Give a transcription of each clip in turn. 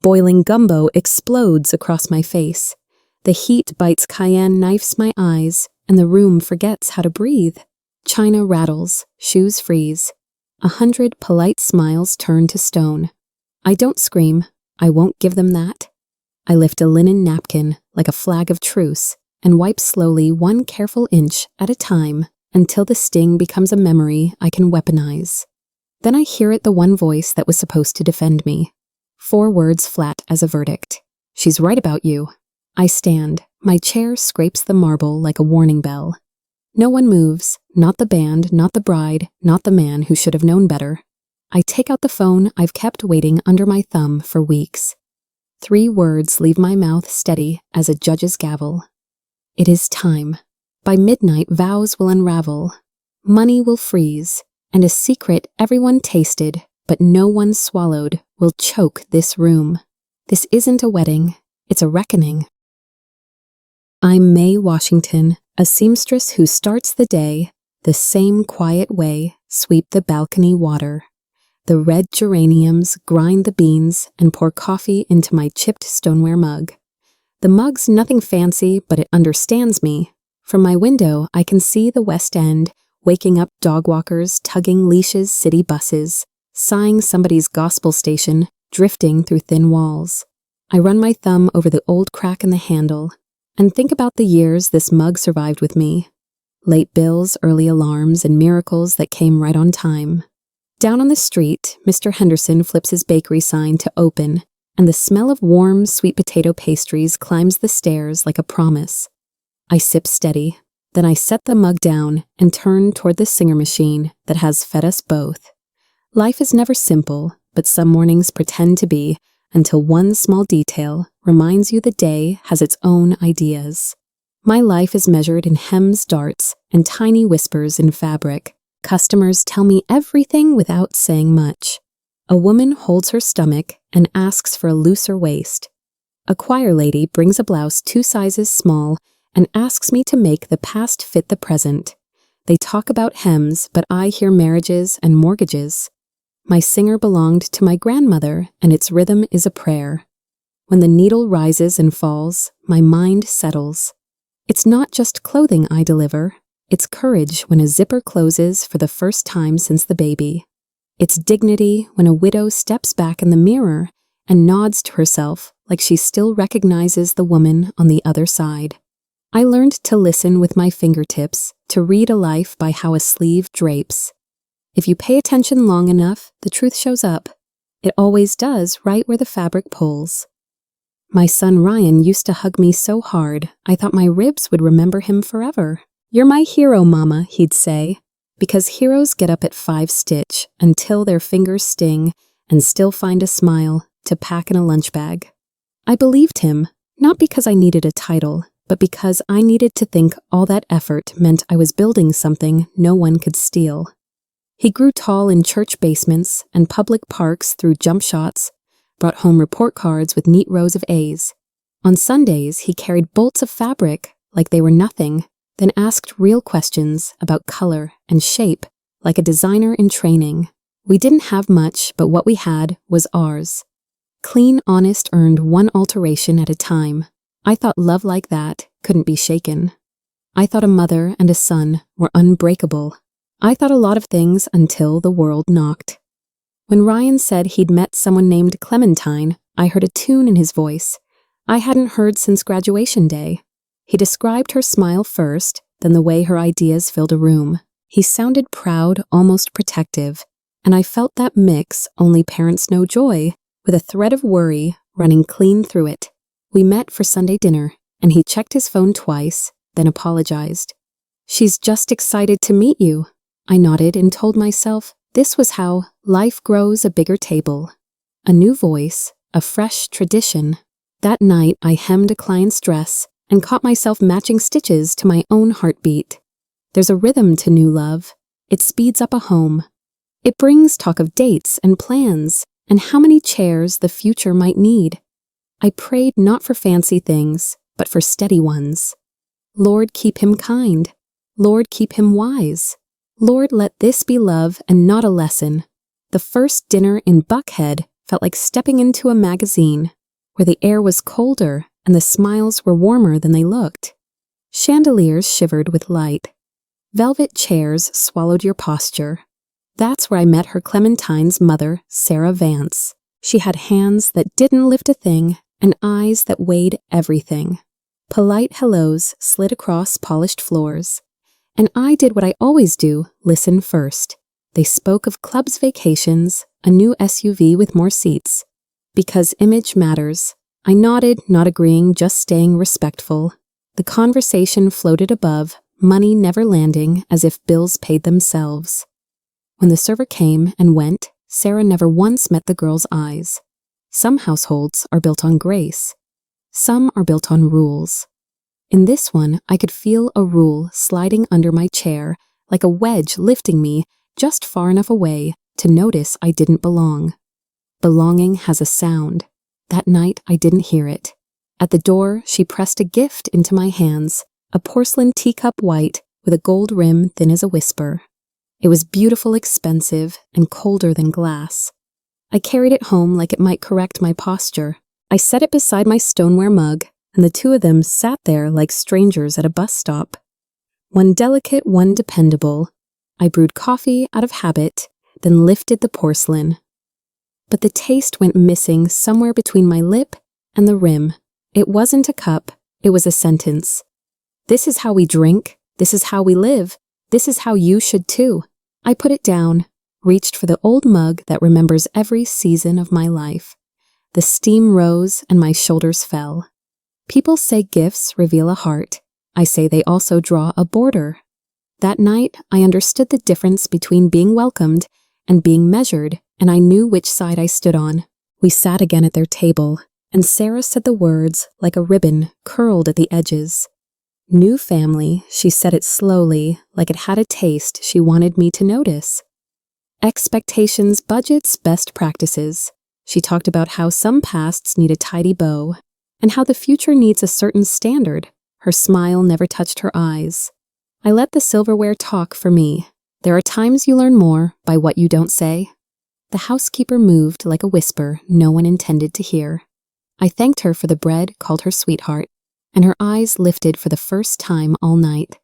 Boiling gumbo explodes across my face. The heat bites cayenne knifes my eyes, and the room forgets how to breathe. China rattles, shoes freeze. 100 polite smiles turn to stone. I don't scream. I won't give them that. I lift a linen napkin like a flag of truce and wipe slowly 1 careful inch at a time until the sting becomes a memory I can weaponize. Then I hear it, the one voice that was supposed to defend me. 4 words flat as a verdict. She's right about you. I stand. My chair scrapes the marble like a warning bell. No one moves, not the band, not the bride, not the man who should have known better. I take out the phone I've kept waiting under my thumb for weeks. 3 words leave my mouth steady as a judge's gavel. It is time. By midnight, vows will unravel. Money will freeze, and a secret everyone tasted, but no one swallowed, will choke this room. This isn't a wedding, it's a reckoning. I'm May Washington, a seamstress who starts the day the same quiet way, sweep the balcony water. The red geraniums grind the beans and pour coffee into my chipped stoneware mug. The mug's nothing fancy, but it understands me. From my window, I can see the West End, waking up dog walkers, tugging leashes, city buses, sighing somebody's gospel station, drifting through thin walls. I run my thumb over the old crack in the handle and think about the years this mug survived with me. Late bills, early alarms, and miracles that came right on time. Down on the street, Mr. Henderson flips his bakery sign to open, and the smell of warm, sweet potato pastries climbs the stairs like a promise. I sip steady, then I set the mug down and turn toward the singer machine that has fed us both. Life is never simple, but some mornings pretend to be, until one small detail reminds you the day has its own ideas. My life is measured in hems, darts, and tiny whispers in fabric. Customers tell me everything without saying much. A woman holds her stomach and asks for a looser waist. A choir lady brings a blouse 2 sizes small and asks me to make the past fit the present. They talk about hems, but I hear marriages and mortgages. My singer belonged to my grandmother, and its rhythm is a prayer. When the needle rises and falls, my mind settles. It's not just clothing I deliver. It's courage when a zipper closes for the first time since the baby. It's dignity when a widow steps back in the mirror and nods to herself like she still recognizes the woman on the other side. I learned to listen with my fingertips, to read a life by how a sleeve drapes. If you pay attention long enough, the truth shows up. It always does, right where the fabric pulls. My son Ryan used to hug me so hard, I thought my ribs would remember him forever. "You're my hero, Mama," he'd say, because heroes get up at 5 stitch until their fingers sting and still find a smile to pack in a lunch bag. I believed him, not because I needed a title, but because I needed to think all that effort meant I was building something no one could steal. He grew tall in church basements and public parks through jump shots, brought home report cards with neat rows of A's. On Sundays, he carried bolts of fabric like they were nothing, then asked real questions about color and shape like a designer in training. We didn't have much, but what we had was ours. Clean, honest earned 1 alteration at a time. I thought love like that couldn't be shaken. I thought a mother and a son were unbreakable. I thought a lot of things until the world knocked. When Ryan said he'd met someone named Clementine, I heard a tune in his voice I hadn't heard since graduation day. He described her smile first, then the way her ideas filled a room. He sounded proud, almost protective, and I felt that mix only parents know joy, with a thread of worry running clean through it. We met for Sunday dinner, and he checked his phone twice, then apologized. "She's just excited to meet you." I nodded and told myself this was how life grows a bigger table. A new voice, a fresh tradition. That night, I hemmed a client's dress and caught myself matching stitches to my own heartbeat. There's a rhythm to new love. It speeds up a home. It brings talk of dates and plans and how many chairs the future might need. I prayed not for fancy things, but for steady ones. Lord, keep him kind. Lord, keep him wise. Lord, let this be love and not a lesson. The first dinner in Buckhead felt like stepping into a magazine, where the air was colder and the smiles were warmer than they looked. Chandeliers shivered with light. Velvet chairs swallowed your posture. That's where I met her Clementine's mother, Sarah Vance. She had hands that didn't lift a thing and eyes that weighed everything. Polite hellos slid across polished floors. And I did what I always do, listen first. They spoke of clubs vacations, a new SUV with more seats. Because image matters. I nodded, not agreeing, just staying respectful. The conversation floated above, money never landing as if bills paid themselves. When the server came and went, Sarah never once met the girl's eyes. Some households are built on grace. Some are built on rules. In this one, I could feel a rule sliding under my chair, like a wedge lifting me just far enough away to notice I didn't belong. Belonging has a sound. That night, I didn't hear it. At the door, she pressed a gift into my hands, a porcelain teacup white with a gold rim thin as a whisper. It was beautiful, expensive, and colder than glass. I carried it home like it might correct my posture. I set it beside my stoneware mug, and the two of them sat there like strangers at a bus stop. One delicate, one dependable. I brewed coffee out of habit, then lifted the porcelain. But the taste went missing somewhere between my lip and the rim. It wasn't a cup, it was a sentence. This is how we drink, this is how we live, this is how you should too. I put it down, reached for the old mug that remembers every season of my life. The steam rose and my shoulders fell. People say gifts reveal a heart. I say they also draw a border. That night, I understood the difference between being welcomed and being measured, and I knew which side I stood on. We sat again at their table, and Sarah said the words like a ribbon curled at the edges. New family, she said it slowly, like it had a taste she wanted me to notice. Expectations, budgets, best practices. She talked about how some pasts need a tidy bow, and how the future needs a certain standard. Her smile never touched her eyes. I let the silverware talk for me. There are times you learn more by what you don't say. The housekeeper moved like a whisper no one intended to hear. I thanked her for the bread, called her sweetheart, and her eyes lifted for the first time all night.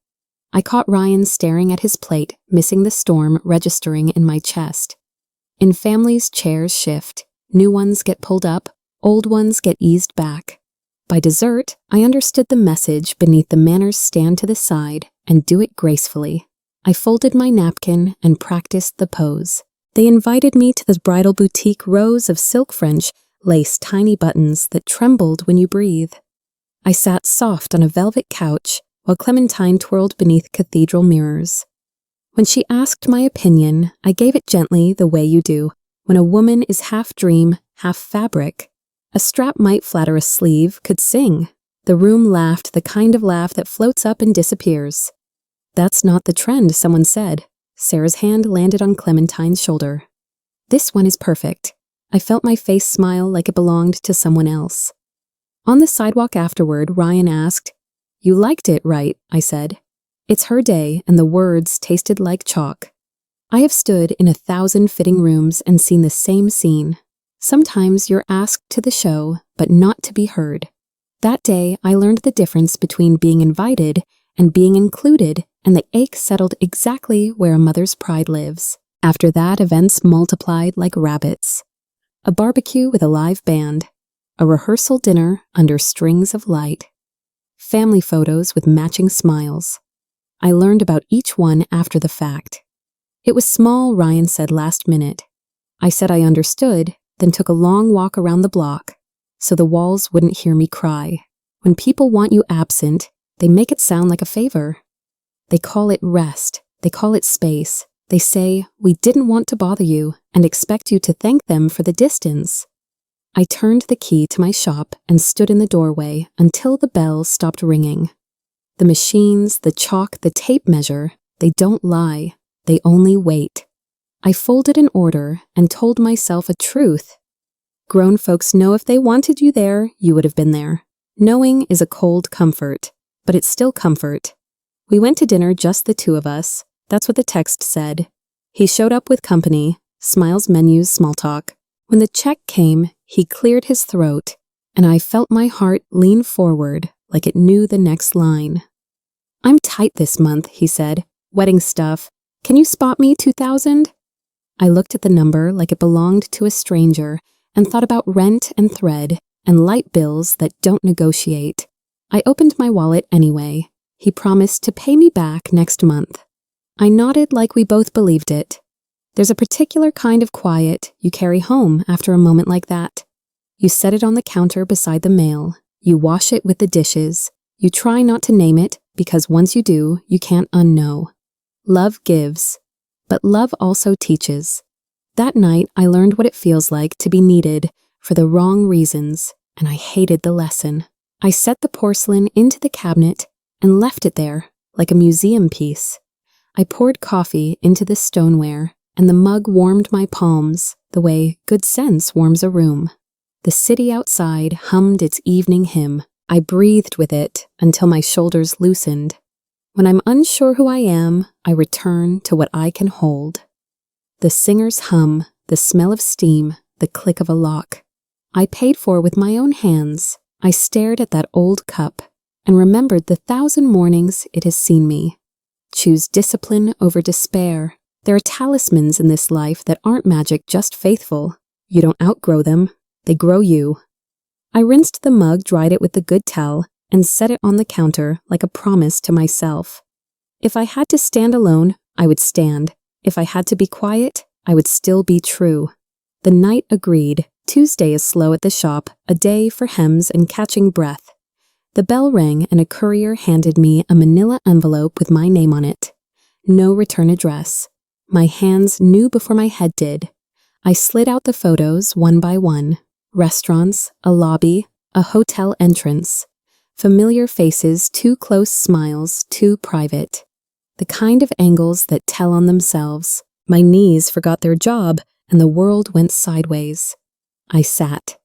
I caught Ryan staring at his plate, missing the storm registering in my chest. In families, chairs shift. New ones get pulled up, old ones get eased back. By dessert, I understood the message beneath the manners stand to the side and do it gracefully. I folded my napkin and practiced the pose. They invited me to the bridal boutique rows of silk French lace tiny buttons that trembled when you breathe. I sat soft on a velvet couch while Clementine twirled beneath cathedral mirrors. When she asked my opinion, I gave it gently the way you do when a woman is half dream, half fabric. A strap might flatter a sleeve, could sing. The room laughed, the kind of laugh that floats up and disappears. That's not the trend, someone said. Sarah's hand landed on Clementine's shoulder. This one is perfect. I felt my face smile like it belonged to someone else. On the sidewalk afterward, Ryan asked, "You liked it, right?" I said. It's her day, and the words tasted like chalk. I have stood in 1,000 fitting rooms and seen the same scene. Sometimes you're asked to the show, but not to be heard. That day, I learned the difference between being invited and being included, and the ache settled exactly where a mother's pride lives. After that, events multiplied like rabbits. A barbecue with a live band. A rehearsal dinner under strings of light. Family photos with matching smiles. I learned about each one after the fact. It was small, Ryan said last minute. I said I understood, then took a long walk around the block, so the walls wouldn't hear me cry. When people want you absent, they make it sound like a favor. They call it rest. They call it space. They say, we didn't want to bother you, and expect you to thank them for the distance. I turned the key to my shop and stood in the doorway until the bell stopped ringing. The machines, the chalk, the tape measure, they don't lie. They only wait. I folded an order and told myself a truth. Grown folks know if they wanted you there, you would have been there. Knowing is a cold comfort, but it's still comfort. We went to dinner, just the two of us. That's what the text said. He showed up with company, smiles, menus, small talk. When the check came, he cleared his throat, and I felt my heart lean forward like it knew the next line. "I'm tight this month," he said. "Wedding stuff. Can you spot me 2,000? I looked at the number like it belonged to a stranger and thought about rent and thread and light bills that don't negotiate. I opened my wallet anyway. He promised to pay me back next month. I nodded like we both believed it. There's a particular kind of quiet you carry home after a moment like that. You set it on the counter beside the mail. You wash it with the dishes. You try not to name it because once you do, you can't unknow. Love gives, but love also teaches. That night, I learned what it feels like to be needed for the wrong reasons, and I hated the lesson. I set the porcelain into the cabinet and left it there like a museum piece. I poured coffee into the stoneware, and the mug warmed my palms the way good sense warms a room. The city outside hummed its evening hymn. I breathed with it until my shoulders loosened. When I'm unsure who I am, I return to what I can hold. The singer's hum, the smell of steam, the click of a lock. I paid for with my own hands. I stared at that old cup and remembered the 1,000 mornings it has seen me. Choose discipline over despair. There are talismans in this life that aren't magic, just faithful. You don't outgrow them. They grow you. I rinsed the mug, dried it with the good towel, and set it on the counter like a promise to myself. If I had to stand alone, I would stand. If I had to be quiet, I would still be true. The night agreed. Tuesday is slow at the shop, a day for hems and catching breath. The bell rang and a courier handed me a manila envelope with my name on it. No return address. My hands knew before my head did. I slid out the photos one by one. Restaurants, a lobby, a hotel entrance. Familiar faces, too close smiles, too private. The kind of angles that tell on themselves. My knees forgot their job and the world went sideways. I sat.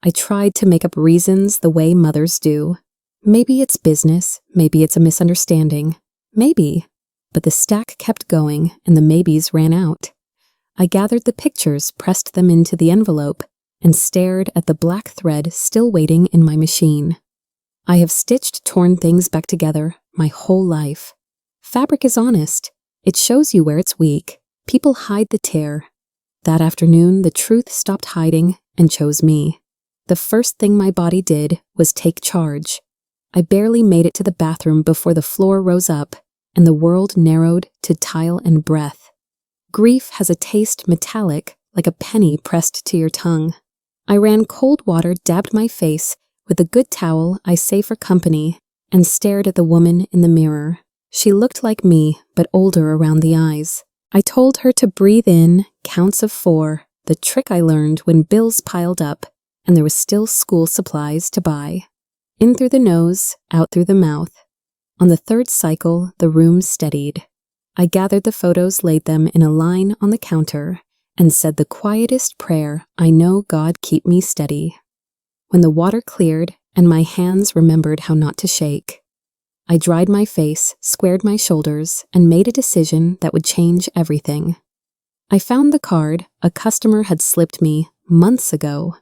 I tried to make up reasons the way mothers do. Maybe it's business, maybe it's a misunderstanding. Maybe. But the stack kept going and the maybes ran out. I gathered the pictures, pressed them into the envelope, and stared at the black thread still waiting in my machine. I have stitched torn things back together my whole life. Fabric is honest. It shows you where it's weak. People hide the tear. That afternoon, the truth stopped hiding and chose me. The first thing my body did was take charge. I barely made it to the bathroom before the floor rose up and the world narrowed to tile and breath. Grief has a taste metallic, like a penny pressed to your tongue. I ran cold water, dabbed my face with a good towel I say for company, and stared at the woman in the mirror. She looked like me, but older around the eyes. I told her to breathe in, counts of 4, the trick I learned when bills piled up and there was still school supplies to buy. In through the nose, out through the mouth. On the 3rd cycle, the room steadied. I gathered the photos, laid them in a line on the counter, and said the quietest prayer, I know God keep me steady. When the water cleared and my hands remembered how not to shake, I dried my face, squared my shoulders, and made a decision that would change everything. I found the card a customer had slipped me months ago.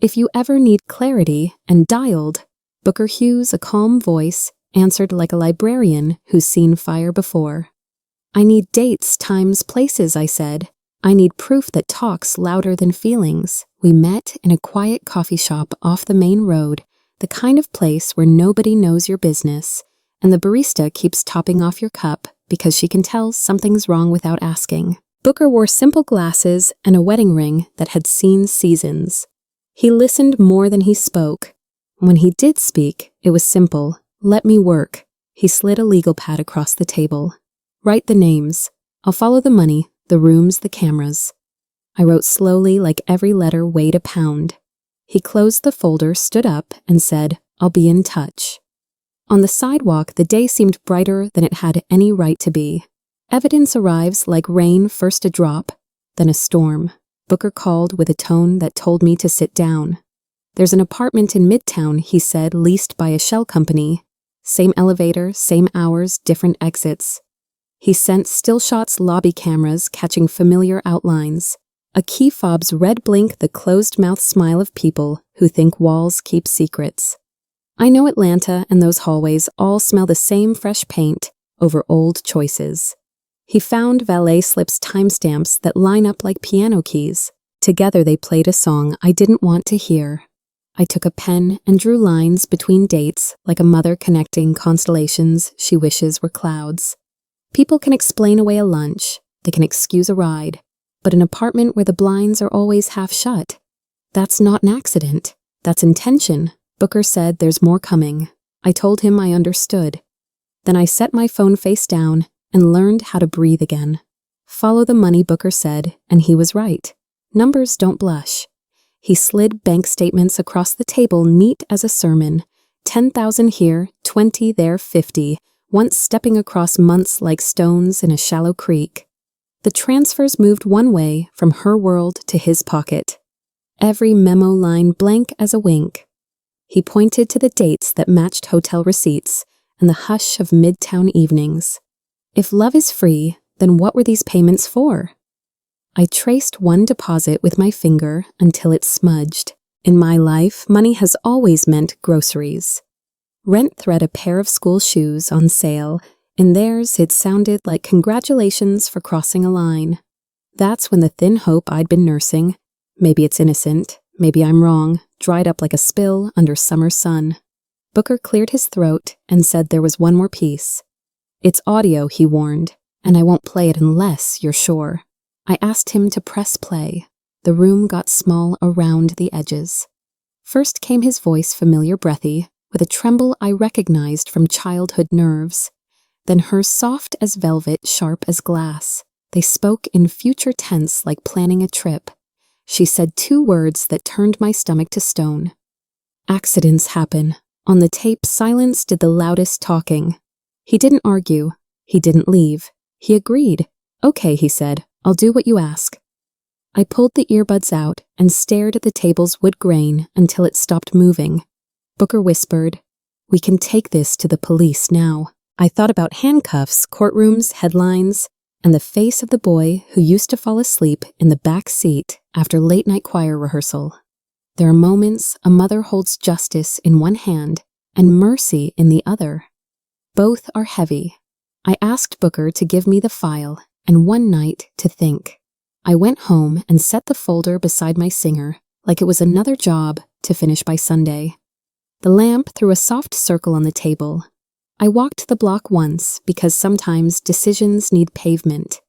If you ever need clarity, and dialed, Booker Hughes, a calm voice, answered like a librarian who's seen fire before. I need dates, times, places, I said. I need proof that talks louder than feelings. We met in a quiet coffee shop off the main road, the kind of place where nobody knows your business, and the barista keeps topping off your cup because she can tell something's wrong without asking. Booker wore simple glasses and a wedding ring that had seen seasons. He listened more than he spoke. When he did speak, it was simple. Let me work. He slid a legal pad across the table. Write the names. I'll follow the money, the rooms, the cameras. I wrote slowly like every letter weighed a pound. He closed the folder, stood up, and said, I'll be in touch. On the sidewalk, the day seemed brighter than it had any right to be. Evidence arrives like rain, first a drop, then a storm. Booker called with a tone that told me to sit down. There's an apartment in Midtown, he said, leased by a shell company. Same elevator, same hours, different exits. He sent still shots, lobby cameras catching familiar outlines. A key fob's red blink, the closed-mouth smile of people who think walls keep secrets. I know Atlanta and those hallways all smell the same fresh paint over old choices. He found valet slips timestamps that line up like piano keys. Together they played a song I didn't want to hear. I took a pen and drew lines between dates like a mother connecting constellations she wishes were clouds. People can explain away a lunch, they can excuse a ride, but an apartment where the blinds are always half shut, that's not an accident, that's intention. Booker said there's more coming. I told him I understood. Then I set my phone face down and learned how to breathe again. Follow the money, Booker said, and he was right. Numbers don't blush. He slid bank statements across the table neat as a sermon. 10,000 here, 20 there, 50, once stepping across months like stones in a shallow creek. The transfers moved one way from her world to his pocket. Every memo line blank as a wink. He pointed to the dates that matched hotel receipts and the hush of midtown evenings. If love is free, then what were these payments for? I traced one deposit with my finger until it smudged. In my life, money has always meant groceries. Rent thread a pair of school shoes on sale. In theirs, it sounded like congratulations for crossing a line. That's when the thin hope I'd been nursing, maybe it's innocent, maybe I'm wrong, dried up like a spill under summer sun. Booker cleared his throat and said there was one more piece. It's audio, he warned, and I won't play it unless you're sure. I asked him to press play. The room got small around the edges. First came his voice, familiar, breathy, with a tremble I recognized from childhood nerves. Then hers, soft as velvet, sharp as glass. They spoke in future tense like planning a trip. She said two words that turned my stomach to stone. Accidents happen. On the tape, silence did the loudest talking. He didn't argue. He didn't leave. He agreed. Okay, he said. I'll do what you ask. I pulled the earbuds out and stared at the table's wood grain until it stopped moving. Booker whispered, "We can take this to the police now." I thought about handcuffs, courtrooms, headlines, and the face of the boy who used to fall asleep in the back seat after late-night choir rehearsal. There are moments a mother holds justice in one hand and mercy in the other. Both are heavy. I asked Booker to give me the file and one night to think. I went home and set the folder beside my singer like it was another job to finish by Sunday. The lamp threw a soft circle on the table. I walked the block once because sometimes decisions need pavement.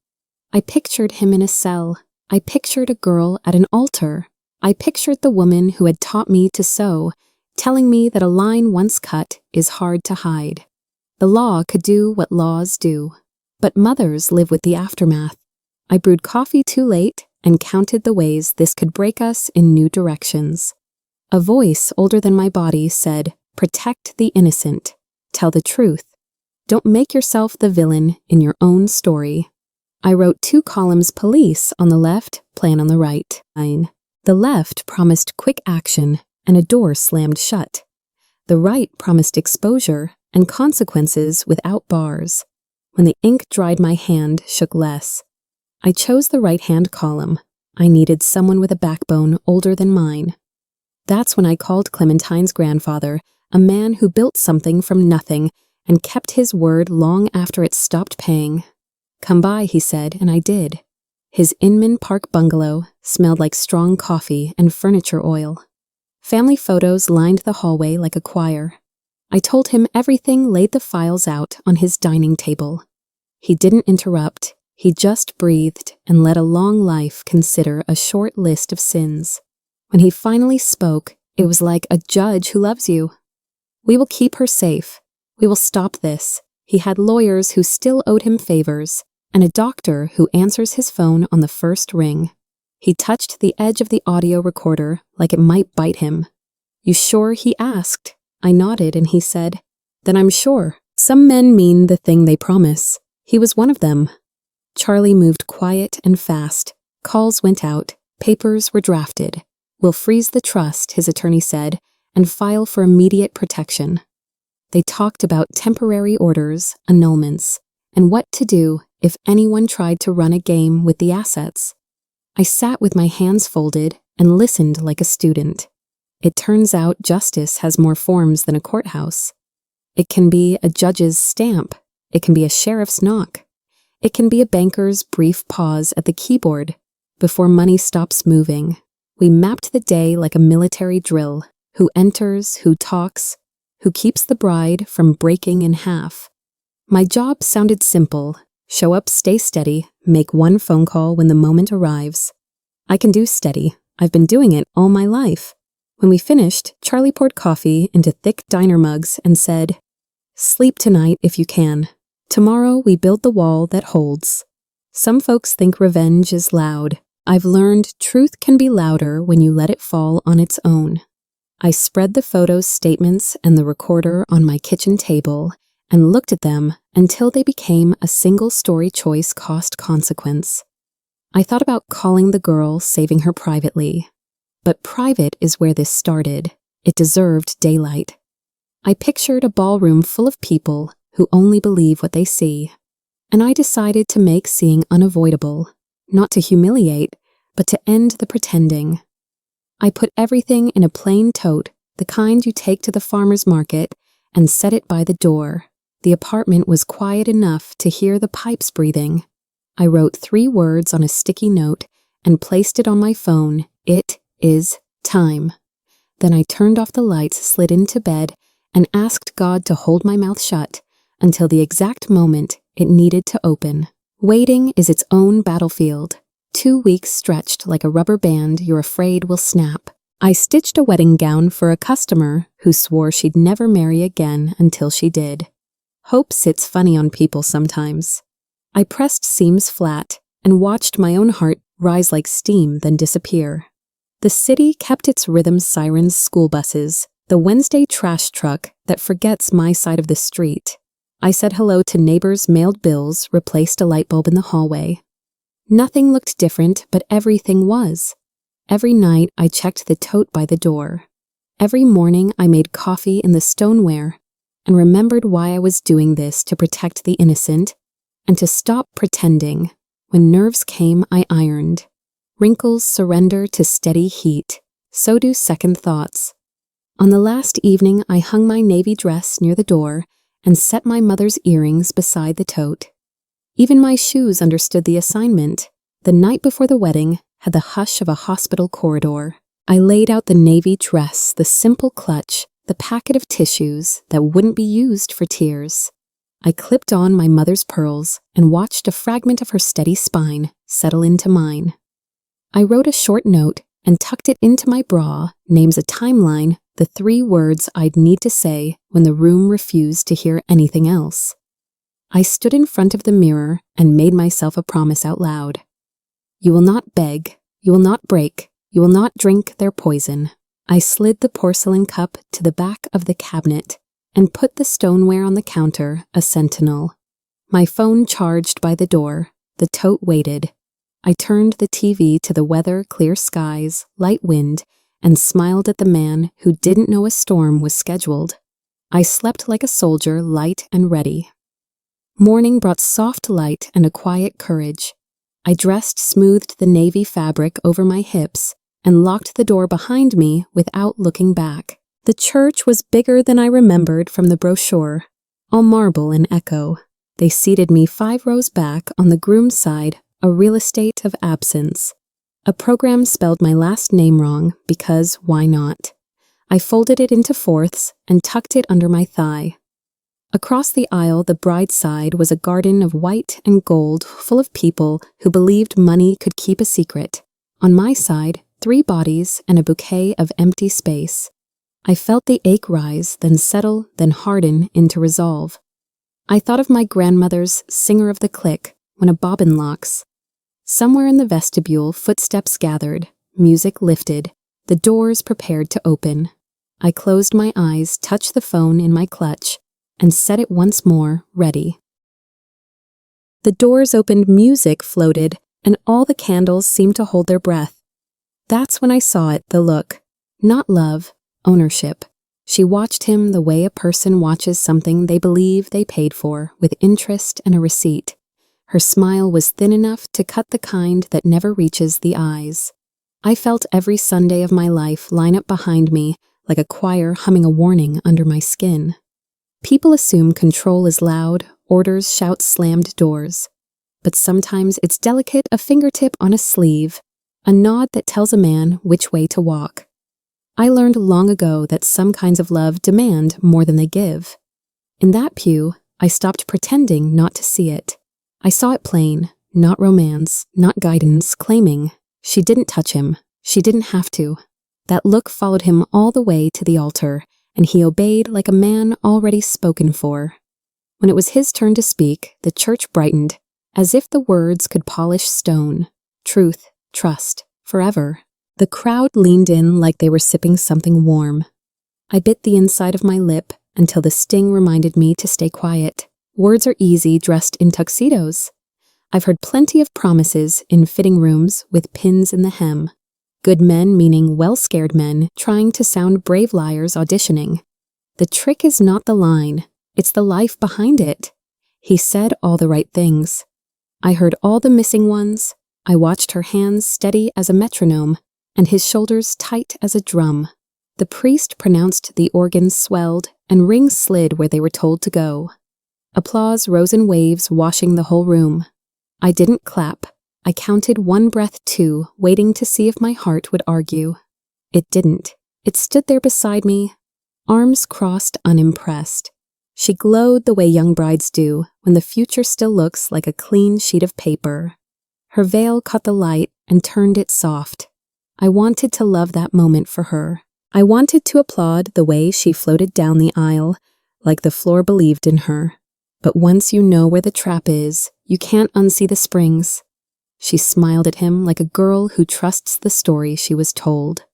I pictured him in a cell. I pictured a girl at an altar. I pictured the woman who had taught me to sew, telling me that a line once cut is hard to hide. The law could do what laws do. But mothers live with the aftermath. I brewed coffee too late and counted the ways this could break us in new directions. A voice older than my body said, "Protect the innocent. Tell the truth. Don't make yourself the villain in your own story." I wrote 2 columns, police on the left, plan on the right. The left promised quick action and a door slammed shut. The right promised exposure and consequences without bars. When the ink dried, my hand shook less. I chose the right-hand column. I needed someone with a backbone older than mine. That's when I called Clementine's grandfather, a man who built something from nothing and kept his word long after it stopped paying. "Come by," he said, and I did. His Inman Park bungalow smelled like strong coffee and furniture oil. Family photos lined the hallway like a choir. I told him everything, laid the files out on his dining table. He didn't interrupt. He just breathed and let a long life consider a short list of sins. When he finally spoke, it was like a judge who loves you. "We will keep her safe. We will stop this." He had lawyers who still owed him favors, and a doctor who answers his phone on the first ring. He touched the edge of the audio recorder like it might bite him. "You sure?" he asked. I nodded and he said, "Then I'm sure. Some men mean the thing they promise." He was one of them. Charlie moved quiet and fast. Calls went out. Papers were drafted. "We'll freeze the trust," his attorney said, "and file for immediate protection." They talked about temporary orders, annulments, and what to do if anyone tried to run a game with the assets. I sat with my hands folded and listened like a student. It turns out justice has more forms than a courthouse. It can be a judge's stamp. It can be a sheriff's knock. It can be a banker's brief pause at the keyboard before money stops moving. We mapped the day like a military drill. Who enters, who talks, who keeps the bride from breaking in half. My job sounded simple. Show up, stay steady, make one phone call when the moment arrives. I can do steady. I've been doing it all my life. When we finished, Charlie poured coffee into thick diner mugs and said, "Sleep tonight if you can. Tomorrow we build the wall that holds." Some folks think revenge is loud. I've learned truth can be louder when you let it fall on its own. I spread the photos, statements, and the recorder on my kitchen table and looked at them until they became a single story choice cost consequence. I thought about calling the girl, saving her privately. But private is where this started. It deserved daylight. I pictured a ballroom full of people who only believe what they see. And I decided to make seeing unavoidable, not to humiliate, but to end the pretending. I put everything in a plain tote, the kind you take to the farmer's market, and set it by the door. The apartment was quiet enough to hear the pipes breathing. I wrote 3 words on a sticky note and placed it on my phone. It is time. Then I turned off the lights, slid into bed, and asked God to hold my mouth shut until the exact moment it needed to open. Waiting is its own battlefield. 2 weeks stretched like a rubber band you're afraid will snap. I stitched a wedding gown for a customer who swore she'd never marry again until she did. Hope sits funny on people sometimes. I pressed seams flat and watched my own heart rise like steam then disappear. The city kept its rhythm sirens, school buses, the Wednesday trash truck that forgets my side of the street. I said hello to neighbors' mailed bills, replaced a light bulb in the hallway. Nothing looked different, but everything was. Every night I checked the tote by the door. Every morning I made coffee in the stoneware and remembered why I was doing this, to protect the innocent and to stop pretending. When nerves came, I ironed. Wrinkles surrender to steady heat. So do second thoughts. On the last evening, I hung my navy dress near the door and set my mother's earrings beside the tote. Even my shoes understood the assignment. The night before the wedding had the hush of a hospital corridor. I laid out the navy dress, the simple clutch, the packet of tissues that wouldn't be used for tears. I clipped on my mother's pearls and watched a fragment of her steady spine settle into mine. I wrote a short note and tucked it into my bra, names a timeline, the 3 words I'd need to say when the room refused to hear anything else. I stood in front of the mirror and made myself a promise out loud. You will not beg, you will not break, you will not drink their poison. I slid the porcelain cup to the back of the cabinet and put the stoneware on the counter, a sentinel. My phone charged by the door, the tote waited. I turned the TV to the weather, clear skies, light wind, and smiled at the man who didn't know a storm was scheduled. I slept like a soldier, light and ready. Morning brought soft light and a quiet courage. I dressed, smoothed the navy fabric over my hips, and locked the door behind me without looking back. The church was bigger than I remembered from the brochure, all marble and echo. They seated me 5 rows back on the groom's side, a real estate of absence. A program spelled my last name wrong because why not? I folded it into 4ths and tucked it under my thigh. Across the aisle, the bride's side was a garden of white and gold full of people who believed money could keep a secret. On my side, 3 bodies and a bouquet of empty space. I felt the ache rise, then settle, then harden into resolve. I thought of my grandmother's singer of the click when a bobbin locks. Somewhere in the vestibule, footsteps gathered, music lifted, the doors prepared to open. I closed my eyes, touched the phone in my clutch, and set it once more, ready. The doors opened, music floated, and all the candles seemed to hold their breath. That's when I saw it, the look. Not love, ownership. She watched him the way a person watches something they believe they paid for, with interest and a receipt. Her smile was thin enough to cut the kind that never reaches the eyes. I felt every Sunday of my life line up behind me like a choir humming a warning under my skin. People assume control is loud, orders shout slammed doors. But sometimes it's delicate, a fingertip on a sleeve, a nod that tells a man which way to walk. I learned long ago that some kinds of love demand more than they give. In that pew, I stopped pretending not to see it. I saw it plain, not romance, not guidance, claiming she didn't touch him, she didn't have to. That look followed him all the way to the altar, and he obeyed like a man already spoken for. When it was his turn to speak, the church brightened, as if the words could polish stone. Truth, trust, forever. The crowd leaned in like they were sipping something warm. I bit the inside of my lip until the sting reminded me to stay quiet. Words are easy dressed in tuxedos. I've heard plenty of promises in fitting rooms with pins in the hem. Good men meaning well-scared men trying to sound brave liars auditioning. The trick is not the line, it's the life behind it. He said all the right things. I heard all the missing ones. I watched her hands steady as a metronome and his shoulders tight as a drum. The priest pronounced the organs swelled and rings slid where they were told to go. Applause rose in waves washing the whole room. I didn't clap. I counted one breath too, waiting to see if my heart would argue. It didn't. It stood there beside me, arms crossed unimpressed. She glowed the way young brides do when the future still looks like a clean sheet of paper. Her veil caught the light and turned it soft. I wanted to love that moment for her. I wanted to applaud the way she floated down the aisle, like the floor believed in her. But once you know where the trap is, you can't unsee the springs. She smiled at him like a girl who trusts the story she was told.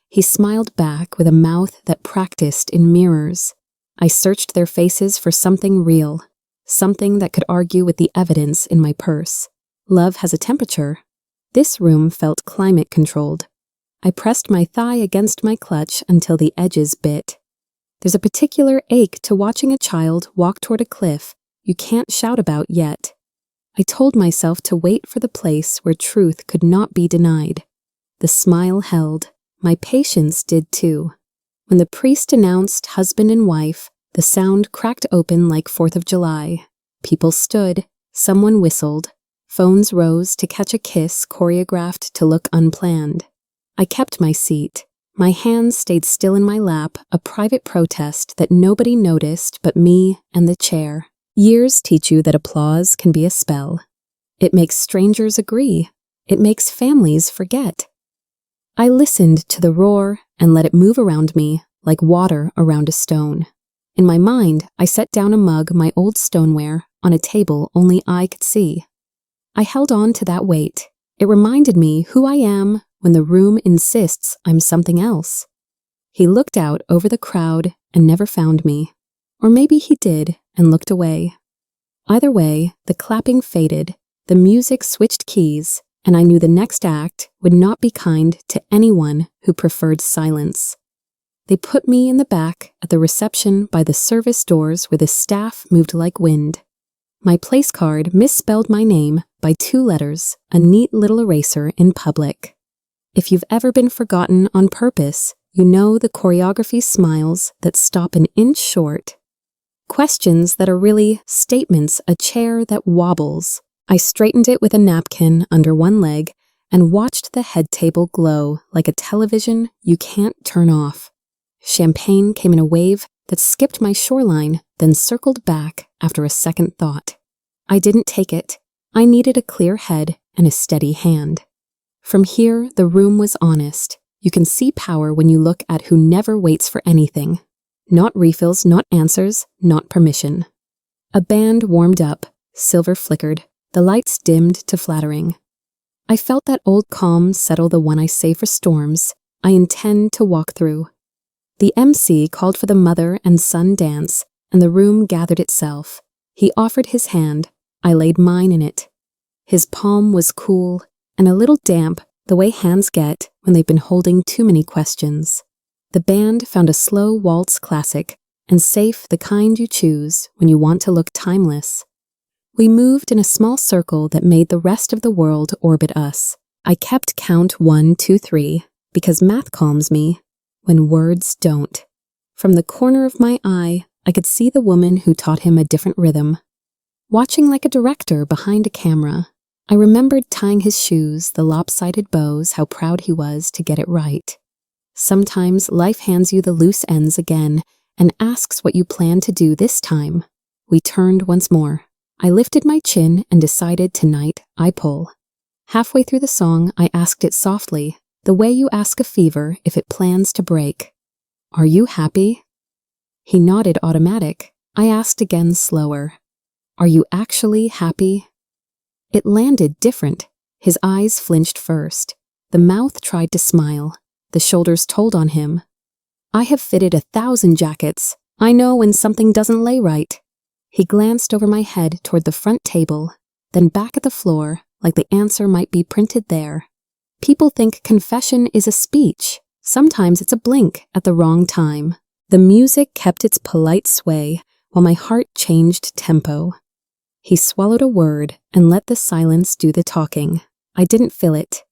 He smiled back with a mouth that practiced in mirrors. I searched their faces for something real, something that could argue with the evidence in my purse. Love has a temperature. This room felt climate-controlled. I pressed my thigh against my clutch until the edges bit. There's a particular ache to watching a child walk toward a cliff you can't shout about yet. I told myself to wait for the place where truth could not be denied. The smile held. My patience did too. When the priest announced husband and wife, the sound cracked open like 4th of July. People stood. Someone whistled. Phones rose to catch a kiss choreographed to look unplanned. I kept my seat. My hands stayed still in my lap, a private protest that nobody noticed but me and the chair. Years teach you that applause can be a spell. It makes strangers agree. It makes families forget. I listened to the roar and let it move around me like water around a stone. In my mind, I set down a mug, my old stoneware, on a table only I could see. I held on to that weight. It reminded me who I am when the room insists I'm something else. He looked out over the crowd and never found me. Or maybe he did and looked away. Either way, the clapping faded, the music switched keys, and I knew the next act would not be kind to anyone who preferred silence. They put me in the back at the reception by the service doors where the staff moved like wind. My place card misspelled my name by 2 letters, a neat little eraser in public. If you've ever been forgotten on purpose, you know the choreography smiles that stop an inch short. Questions that are really statements, a chair that wobbles. I straightened it with a napkin under one leg and watched the head table glow like a television you can't turn off. Champagne came in a wave that skipped my shoreline, then circled back after a second thought. I didn't take it. I needed a clear head and a steady hand. From here, the room was honest. You can see power when you look at who never waits for anything. Not refills, not answers, not permission. A band warmed up, silver flickered, the lights dimmed to flattering. I felt that old calm settle, the one I say for storms, I intend to walk through. The MC called for the mother and son dance, and the room gathered itself. He offered his hand. I laid mine in it. His palm was cool and a little damp, the way hands get when they've been holding too many questions. The band found a slow waltz classic, and safe, the kind you choose when you want to look timeless. We moved in a small circle that made the rest of the world orbit us. I kept count 1, 2, 3, because math calms me when words don't. From the corner of my eye, I could see the woman who taught him a different rhythm. Watching like a director behind a camera, I remembered tying his shoes, the lopsided bows, how proud he was to get it right. Sometimes life hands you the loose ends again and asks what you plan to do this time. We turned once more. I lifted my chin and decided tonight I pull. Halfway through the song, I asked it softly, the way you ask a fever if it plans to break. Are you happy? He nodded automatic. I asked again slower. Are you actually happy? It landed different. His eyes flinched first. The mouth tried to smile. The shoulders told on him. I have fitted 1,000 jackets. I know when something doesn't lay right. He glanced over my head toward the front table, then back at the floor, like the answer might be printed there. People think confession is a speech. Sometimes it's a blink at the wrong time. The music kept its polite sway while my heart changed tempo. He swallowed a word and let the silence do the talking. I didn't feel it.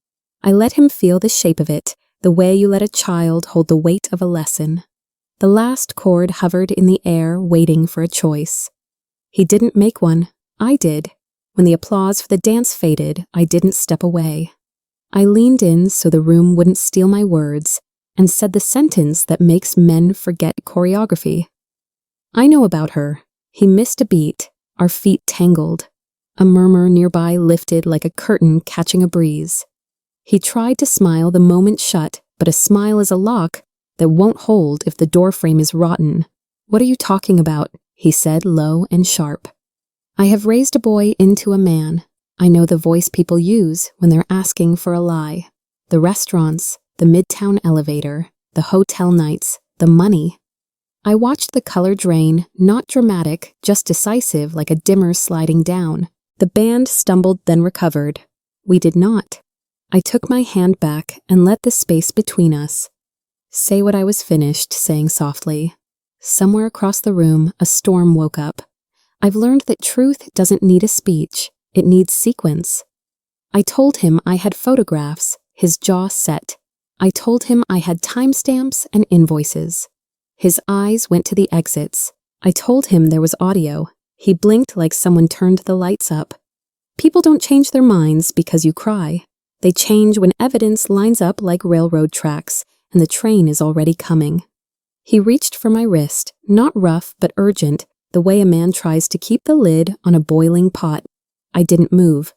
I let him feel the shape of it, the way you let a child hold the weight of a lesson. The last chord hovered in the air, waiting for a choice. He didn't make one. I did. When the applause for the dance faded, I didn't step away. I leaned in so the room wouldn't steal my words and said the sentence that makes men forget choreography. I know about her. He missed a beat. Our feet tangled. A murmur nearby lifted like a curtain catching a breeze. He tried to smile the moment shut, but a smile is a lock that won't hold if the doorframe is rotten. What are you talking about? He said low and sharp. I have raised a boy into a man. I know the voice people use when they're asking for a lie. The restaurants, the midtown elevator, the hotel nights, the money. I watched the color drain, not dramatic, just decisive like a dimmer sliding down. The band stumbled then recovered. We did not. I took my hand back and let the space between us say what I was finished saying softly. Somewhere across the room, a storm woke up. I've learned that truth doesn't need a speech. It needs sequence. I told him I had photographs, his jaw set. I told him I had timestamps and invoices. His eyes went to the exits. I told him there was audio. He blinked like someone turned the lights up. People don't change their minds because you cry. They change when evidence lines up like railroad tracks and the train is already coming. He reached for my wrist, not rough but urgent, the way a man tries to keep the lid on a boiling pot. I didn't move.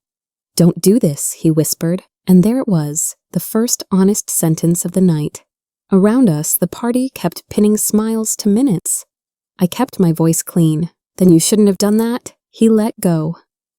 Don't do this, he whispered, and there it was, the first honest sentence of the night. Around us, the party kept pinning smiles to minutes. I kept my voice clean. Then you shouldn't have done that? He let go.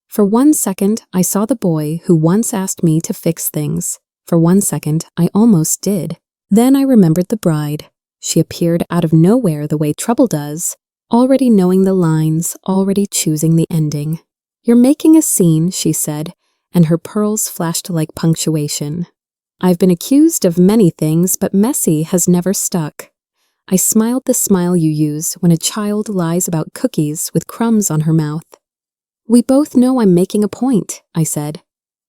For 1 second, I saw the boy who once asked me to fix things. For 1 second, I almost did. Then I remembered the bride. She appeared out of nowhere the way trouble does, already knowing the lines, already choosing the ending. You're making a scene, she said, and her pearls flashed like punctuation. I've been accused of many things, but messy has never stuck. I smiled the smile you use when a child lies about cookies with crumbs on her mouth. We both know I'm making a point, I said.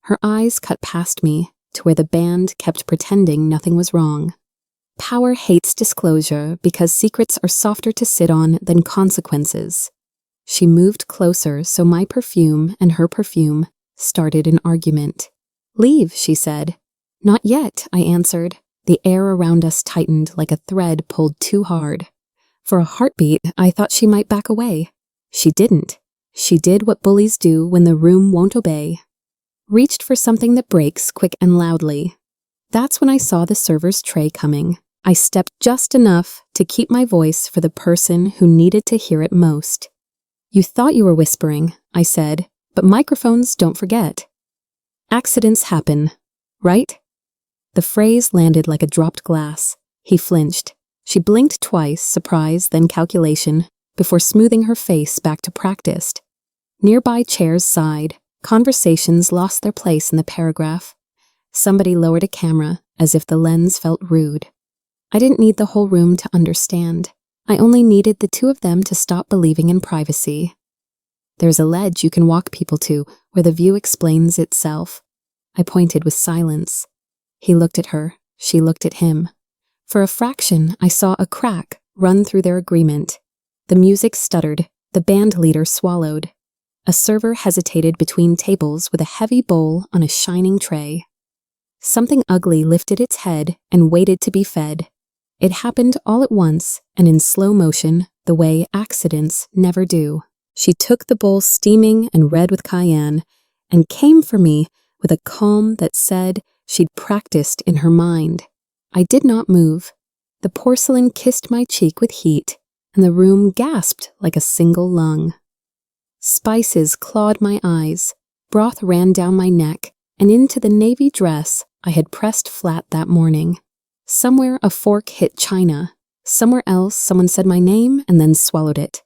Her eyes cut past me to where the band kept pretending nothing was wrong. Power hates disclosure because secrets are softer to sit on than consequences. She moved closer so my perfume and her perfume started an argument. Leave, she said. Not yet, I answered. The air around us tightened like a thread pulled too hard. For a heartbeat, I thought she might back away. She didn't. She did what bullies do when the room won't obey. Reached for something that breaks quick and loudly. That's when I saw the server's tray coming. I stepped just enough to keep my voice for the person who needed to hear it most. You thought you were whispering, I said, but microphones don't forget. Accidents happen, right? The phrase landed like a dropped glass. He flinched. She blinked twice, surprise, then calculation, before smoothing her face back to practiced. Nearby chairs sighed. Conversations lost their place in the paragraph. Somebody lowered a camera, as if the lens felt rude. I didn't need the whole room to understand. I only needed the two of them to stop believing in privacy. There's a ledge you can walk people to where the view explains itself. I pointed with silence. He looked at her. She looked at him. For a fraction, I saw a crack run through their agreement. The music stuttered. The band leader swallowed. A server hesitated between tables with a heavy bowl on a shining tray. Something ugly lifted its head and waited to be fed. It happened all at once and in slow motion, the way accidents never do. She took the bowl steaming and red with cayenne and came for me with a calm that said she'd practiced in her mind. I did not move. The porcelain kissed my cheek with heat, and the room gasped like a single lung. Spices clawed my eyes, broth ran down my neck, and into the navy dress I had pressed flat that morning. Somewhere a fork hit china. Somewhere else someone said my name and then swallowed it.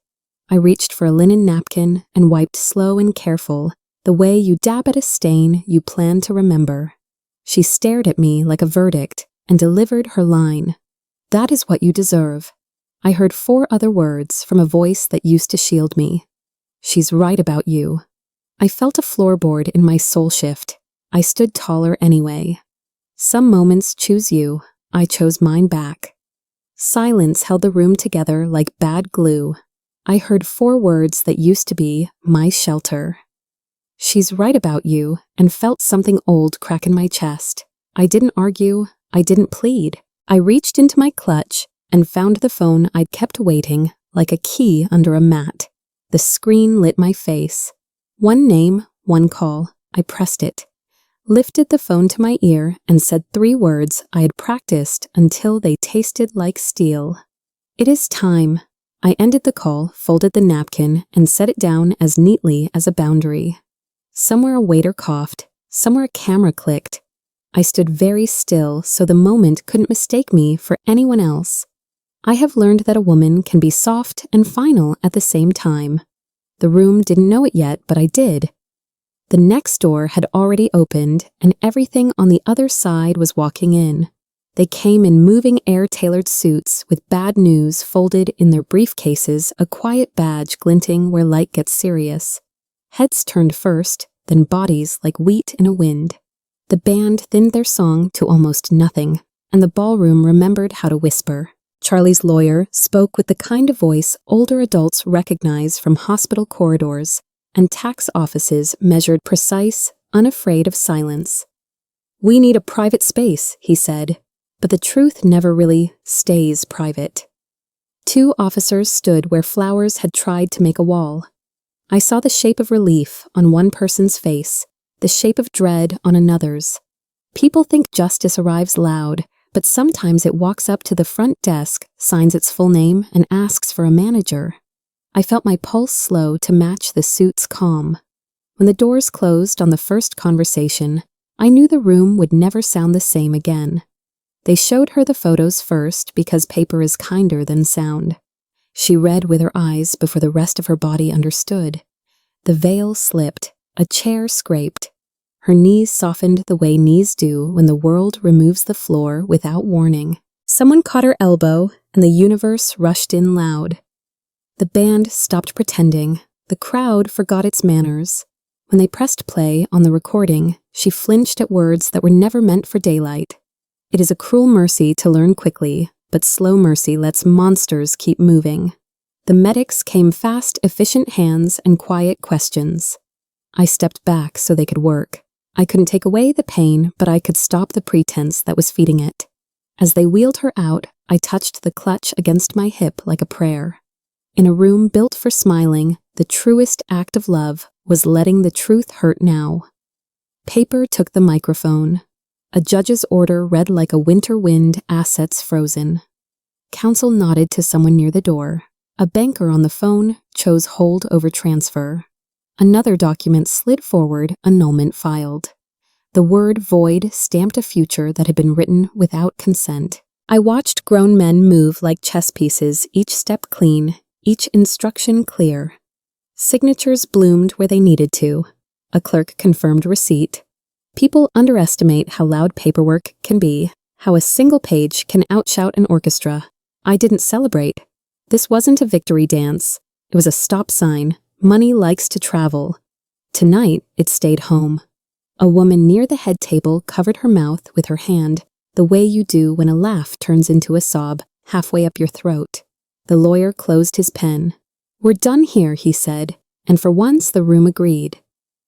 I reached for a linen napkin and wiped slow and careful, the way you dab at a stain you plan to remember. She stared at me like a verdict and delivered her line. That is what you deserve. I heard 4 other words from a voice that used to shield me. She's right about you. I felt a floorboard in my soul shift. I stood taller anyway. Some moments choose you. I chose mine back. Silence held the room together like bad glue. I heard 4 words that used to be my shelter. She's right about you, and felt something old crack in my chest. I didn't argue. I didn't plead. I reached into my clutch and found the phone I'd kept waiting like a key under a mat. The screen lit my face. One name, one call. I pressed it, lifted the phone to my ear, and said 3 words I had practiced until they tasted like steel. It is time. I ended the call, folded the napkin, and set it down as neatly as a boundary. Somewhere a waiter coughed. Somewhere a camera clicked. I stood very still so the moment couldn't mistake me for anyone else. I have learned that a woman can be soft and final at the same time. The room didn't know it yet, but I did. The next door had already opened, and everything on the other side was walking in. They came in moving air-tailored suits with bad news folded in their briefcases, a quiet badge glinting where light gets serious. Heads turned first, then bodies like wheat in a wind. The band thinned their song to almost nothing, and the ballroom remembered how to whisper. Charlie's lawyer spoke with the kind of voice older adults recognize from hospital corridors, and tax offices measured precise, unafraid of silence. "We need a private space," he said, but the truth never really stays private. 2 officers stood where flowers had tried to make a wall. I saw the shape of relief on one person's face, the shape of dread on another's. People think justice arrives loud, but sometimes it walks up to the front desk, signs its full name, and asks for a manager. I felt my pulse slow to match the suit's calm. When the doors closed on the first conversation, I knew the room would never sound the same again. They showed her the photos first because paper is kinder than sound. She read with her eyes before the rest of her body understood. The veil slipped, a chair scraped. Her knees softened the way knees do when the world removes the floor without warning. Someone caught her elbow, and the universe rushed in loud. The band stopped pretending. The crowd forgot its manners. When they pressed play on the recording, she flinched at words that were never meant for daylight. It is a cruel mercy to learn quickly, but slow mercy lets monsters keep moving. The medics came fast, efficient hands and quiet questions. I stepped back so they could work. I couldn't take away the pain, but I could stop the pretense that was feeding it. As they wheeled her out, I touched the clutch against my hip like a prayer. In a room built for smiling, the truest act of love was letting the truth hurt now. Paper took the microphone. A judge's order read like a winter wind, assets frozen. Counsel nodded to someone near the door. A banker on the phone chose hold over transfer. Another document slid forward, annulment filed. The word void stamped a future that had been written without consent. I watched grown men move like chess pieces, each step clean, each instruction clear. Signatures bloomed where they needed to. A clerk confirmed receipt. People underestimate how loud paperwork can be, how a single page can outshout an orchestra. I didn't celebrate. This wasn't a victory dance. It was a stop sign. Money likes to travel. Tonight, it stayed home. A woman near the head table covered her mouth with her hand, the way you do when a laugh turns into a sob halfway up your throat. The lawyer closed his pen. "We're done here," he said, and for once the room agreed.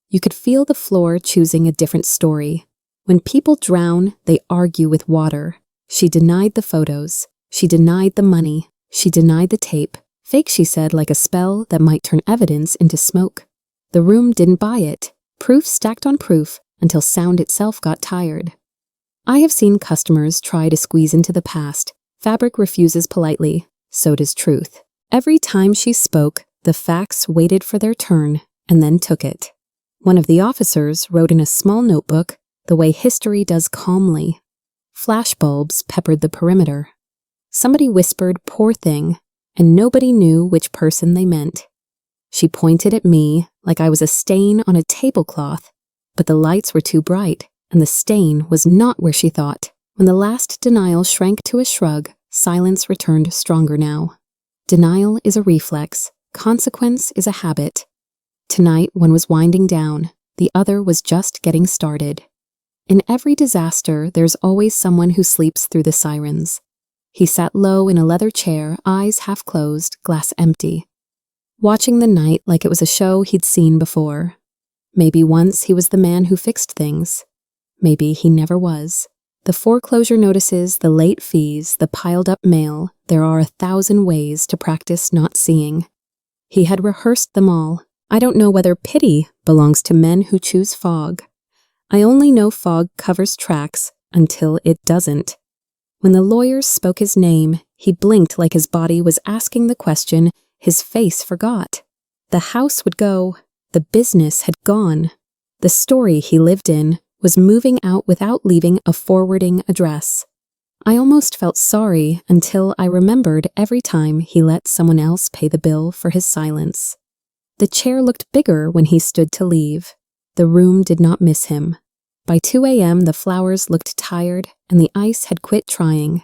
You could feel the floor choosing a different story. When people drown, they argue with water. She denied the photos. She denied the money. She denied the tape. Fake, she said, like a spell that might turn evidence into smoke. The room didn't buy it. Proof stacked on proof until sound itself got tired. I have seen customers try to squeeze into the past. Fabric refuses politely. So does truth. Every time she spoke, the facts waited for their turn and then took it. One of the officers wrote in a small notebook the way history does calmly. Flashbulbs peppered the perimeter. Somebody whispered, "Poor thing," and nobody knew which person they meant. She pointed at me like I was a stain on a tablecloth, but the lights were too bright, and the stain was not where she thought. When the last denial shrank to a shrug, silence returned stronger now. Denial is a reflex. Consequence is a habit. Tonight, one was winding down. The other was just getting started. In every disaster, there's always someone who sleeps through the sirens. He sat low in a leather chair, eyes half closed, glass empty, watching the night like it was a show he'd seen before. Maybe once he was the man who fixed things. Maybe he never was. The foreclosure notices, the late fees, the piled-up mail, there are 1,000 ways to practice not seeing. He had rehearsed them all. I don't know whether pity belongs to men who choose fog. I only know fog covers tracks until it doesn't. When the lawyers spoke his name, he blinked like his body was asking the question his face forgot. The house would go. The business had gone. The story he lived in was moving out without leaving a forwarding address. I almost felt sorry until I remembered every time he let someone else pay the bill for his silence. The chair looked bigger when he stood to leave. The room did not miss him. By 2 a.m., the flowers looked tired and the ice had quit trying.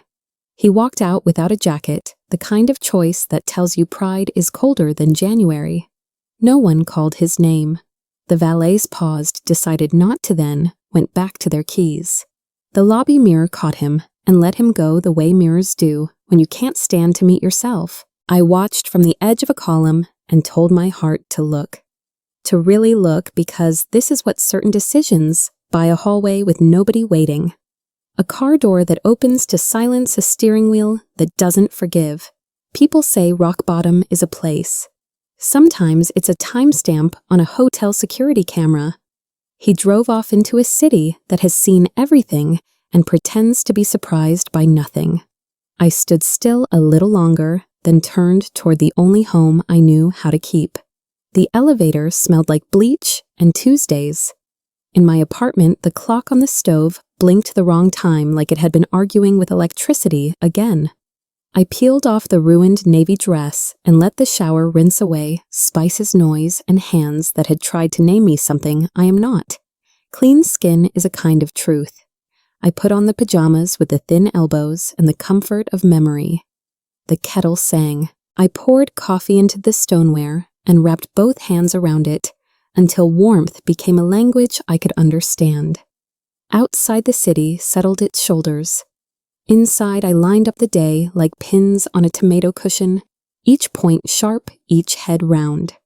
He walked out without a jacket, the kind of choice that tells you pride is colder than January. No one called his name. The valets paused, decided not to then, went back to their keys. The lobby mirror caught him and let him go the way mirrors do when you can't stand to meet yourself. I watched from the edge of a column and told my heart to look. To really look, because this is what certain decisions by a hallway with nobody waiting. A car door that opens to silence a steering wheel that doesn't forgive. People say rock bottom is a place. Sometimes it's a timestamp on a hotel security camera. He drove off into a city that has seen everything and pretends to be surprised by nothing. I stood still a little longer, then turned toward the only home I knew how to keep. The elevator smelled like bleach and Tuesdays. In my apartment, the clock on the stove blinked the wrong time like it had been arguing with electricity again. I peeled off the ruined navy dress and let the shower rinse away spices, noise, and hands that had tried to name me something I am not. Clean skin is a kind of truth. I put on the pajamas with the thin elbows and the comfort of memory. The kettle sang. I poured coffee into the stoneware and wrapped both hands around it until warmth became a language I could understand. Outside the city settled its shoulders. Inside, I lined up the day like pins on a tomato cushion, each point sharp, each head round.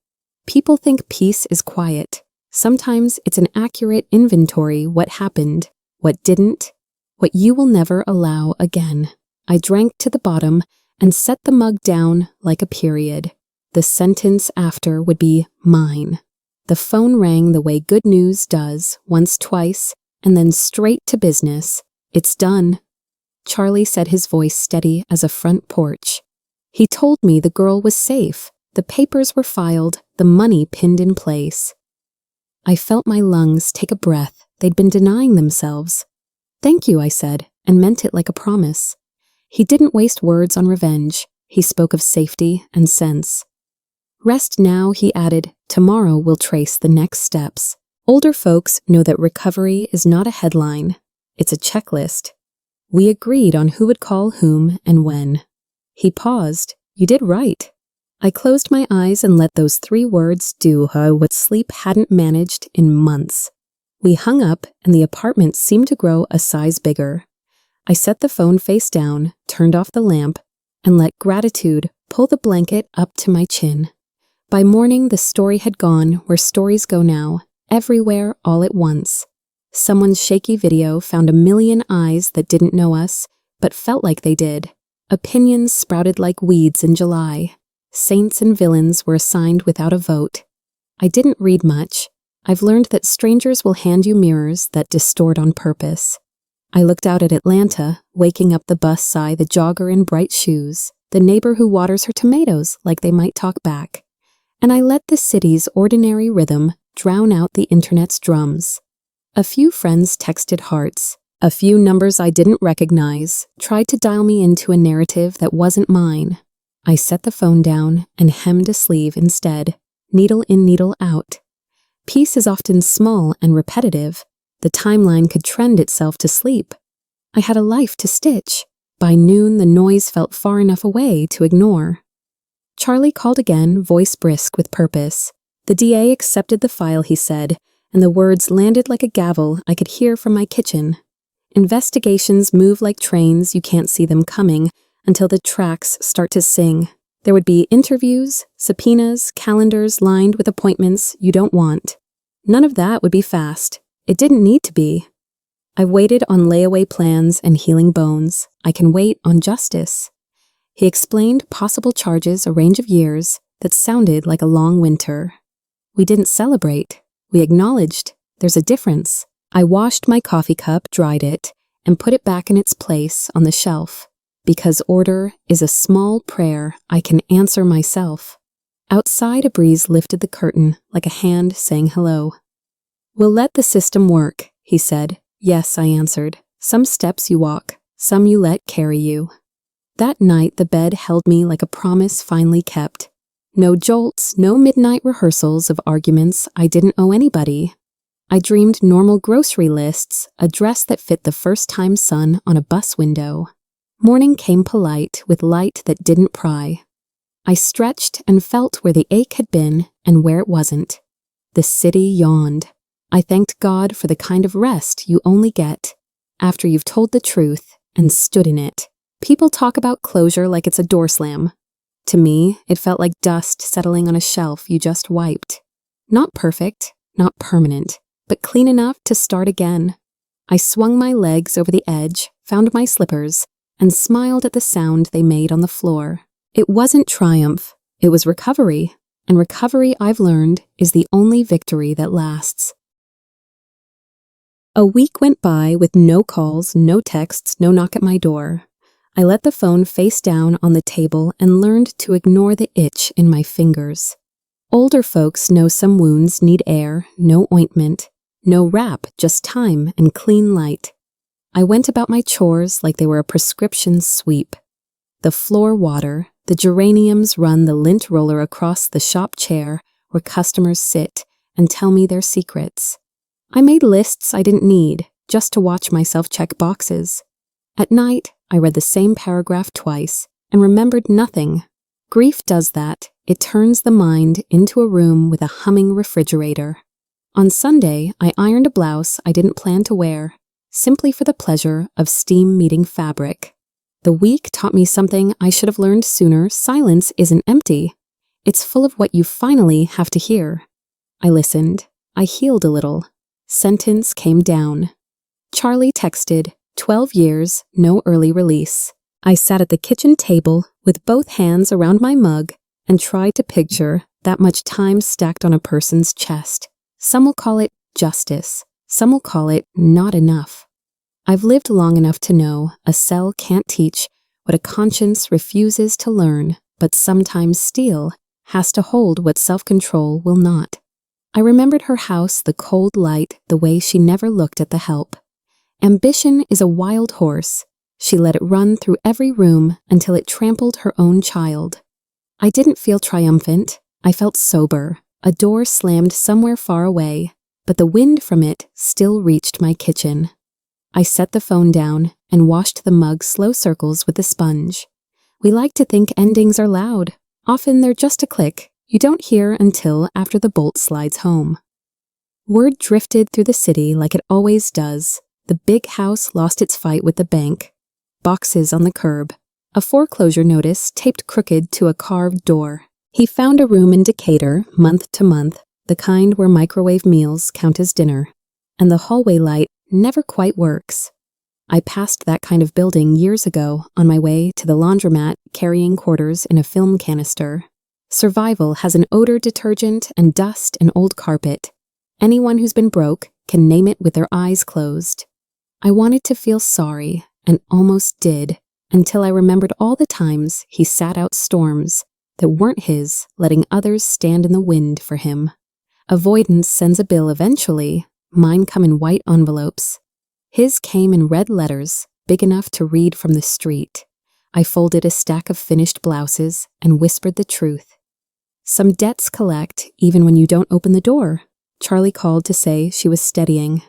People think peace is quiet. Sometimes it's an accurate inventory: what happened, what didn't, what you will never allow again. I drank to the bottom and set the mug down like a period. The sentence after would be mine. The phone rang the way good news does, once, twice, and then straight to business. It's done. Charlie said, his voice steady as a front porch. He told me the girl was safe. The papers were filed, the money pinned in place. I felt my lungs take a breath. They'd been denying themselves. "Thank you," I said, and meant it like a promise. He didn't waste words on revenge. He spoke of safety and sense. "Rest now," he added. "Tomorrow we'll trace the next steps." Older folks know that recovery is not a headline. It's a checklist. We agreed on who would call whom and when. He paused. "You did right." I closed my eyes and let those 3 words do what sleep hadn't managed in months. We hung up, and the apartment seemed to grow a size bigger. I set the phone face down, turned off the lamp, and let gratitude pull the blanket up to my chin. By morning, the story had gone where stories go now, everywhere all at once. Someone's shaky video found a million eyes that didn't know us, but felt like they did. Opinions sprouted like weeds in July. Saints and villains were assigned without a vote. I didn't read much. I've learned that strangers will hand you mirrors that distort on purpose. I looked out at Atlanta, waking up the bus sigh, the jogger in bright shoes, the neighbor who waters her tomatoes like they might talk back. And I let the city's ordinary rhythm drown out the internet's drums. A few friends texted hearts. A few numbers I didn't recognize tried to dial me into a narrative that wasn't mine. I set the phone down and hemmed a sleeve instead, needle in, needle out. Peace is often small and repetitive. The timeline could trend itself to sleep. I had a life to stitch. By noon, the noise felt far enough away to ignore. Charlie called again, voice brisk with purpose. The DA accepted the file, he said, and the words landed like a gavel I could hear from my kitchen. Investigations move like trains, you can't see them coming until the tracks start to sing. There would be interviews, subpoenas, calendars lined with appointments you don't want. None of that would be fast. It didn't need to be. I've waited on layaway plans and healing bones. I can wait on justice. He explained possible charges a range of years that sounded like a long winter. We didn't celebrate. We acknowledged there's a difference. I washed my coffee cup, dried it, and put it back in its place on the shelf. Because order is a small prayer I can answer myself. Outside, a breeze lifted the curtain like a hand saying hello. "We'll let the system work," he said. "Yes," I answered. "Some steps you walk, some you let carry you." That night, the bed held me like a promise finally kept. No jolts, no midnight rehearsals of arguments I didn't owe anybody. I dreamed normal grocery lists, a dress that fit the first-time sun on a bus window. Morning came polite, with light that didn't pry. I stretched and felt where the ache had been and where it wasn't. The city yawned. I thanked God for the kind of rest you only get after you've told the truth and stood in it. People talk about closure like it's a door slam. To me, it felt like dust settling on a shelf you just wiped. Not perfect, not permanent, but clean enough to start again. I swung my legs over the edge, found my slippers, and smiled at the sound they made on the floor. It wasn't triumph, it was recovery, and recovery, I've learned, is the only victory that lasts. A week went by with no calls, no texts, no knock at my door. I let the phone face down on the table and learned to ignore the itch in my fingers. Older folks know some wounds need air, no ointment, no wrap, just time and clean light. I went about my chores like they were a prescription sweep. The floor water, the geraniums run the lint roller across the shop chair where customers sit and tell me their secrets. I made lists I didn't need, just to watch myself check boxes. At night, I read the same paragraph twice and remembered nothing. Grief does that. It turns the mind into a room with a humming refrigerator. On Sunday, I ironed a blouse I didn't plan to wear, simply for the pleasure of steam meeting fabric. The week taught me something I should have learned sooner. Silence isn't empty. It's full of what you finally have to hear. I listened. I healed a little. Sentence came down. Charlie texted, 12 years, no early release. I sat at the kitchen table with both hands around my mug and tried to picture that much time stacked on a person's chest. Some will call it justice. Some will call it not enough. I've lived long enough to know a cell can't teach what a conscience refuses to learn, but sometimes steel has to hold what self-control will not. I remembered her house, the cold light, the way she never looked at the help. Ambition is a wild horse. She let it run through every room until it trampled her own child. I didn't feel triumphant. I felt sober. A door slammed somewhere far away, but the wind from it still reached my kitchen. I set the phone down and washed the mug slow circles with a sponge. We like to think endings are loud. Often they're just a click you don't hear until after the bolt slides home. Word drifted through the city like it always does. The big house lost its fight with the bank. Boxes on the curb. A foreclosure notice taped crooked to a carved door. He found a room in Decatur, month to month, the kind where microwave meals count as dinner. And the hallway light never quite works. I passed that kind of building years ago on my way to the laundromat carrying quarters in a film canister. Survival has an odor detergent and dust and old carpet. Anyone who's been broke can name it with their eyes closed. I wanted to feel sorry, and almost did, until I remembered all the times he sat out storms that weren't his, letting others stand in the wind for him. Avoidance sends a bill eventually. Mine come in white envelopes. His came in red letters, big enough to read from the street. I folded a stack of finished blouses and whispered the truth. Some debts collect even when you don't open the door. Charlie called to say she was steadying.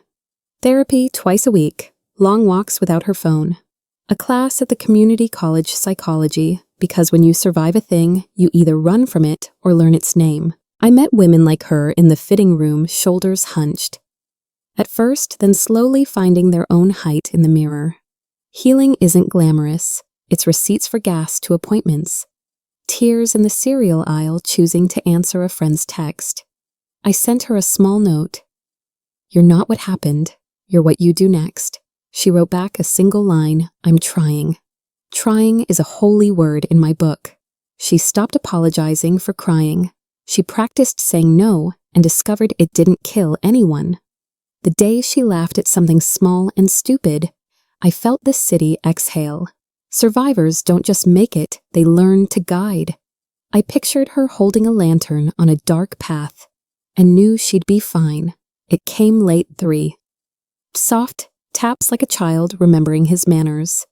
Therapy twice a week, long walks without her phone. A class at the community college psychology, because when you survive a thing, you either run from it or learn its name. I met women like her in the fitting room, shoulders hunched. At first, then slowly finding their own height in the mirror. Healing isn't glamorous. It's receipts for gas to appointments. Tears in the cereal aisle choosing to answer a friend's text. I sent her a small note. You're not what happened. You're what you do next. She wrote back a single line, I'm trying. Trying is a holy word in my book. She stopped apologizing for crying. She practiced saying no and discovered it didn't kill anyone. The day she laughed at something small and stupid, I felt the city exhale. Survivors don't just make it, they learn to guide. I pictured her holding a lantern on a dark path and knew she'd be fine. It came late 3. Soft taps like a child remembering his manners.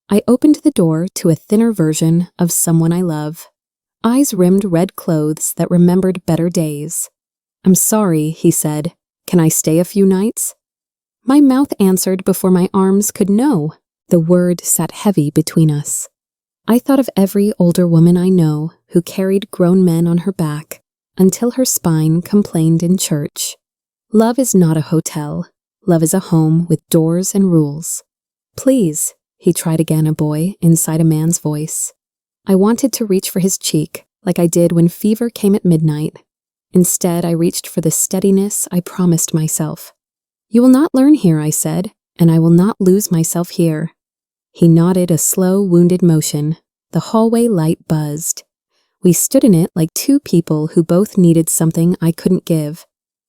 I opened the door to a thinner version of someone I love. Eyes rimmed red clothes that remembered better days. I'm sorry, he said. Can I stay a few nights? My mouth answered before my arms could know. The word sat heavy between us. I thought of every older woman I know who carried grown men on her back until her spine complained in church. Love is not a hotel. Love is a home with doors and rules. Please, he tried again, a boy inside a man's voice. I wanted to reach for his cheek, like I did when fever came at midnight. Instead, I reached for the steadiness I promised myself. You will not learn here, I said, and I will not lose myself here. He nodded a slow, wounded motion. The hallway light buzzed. We stood in it like two people who both needed something I couldn't give.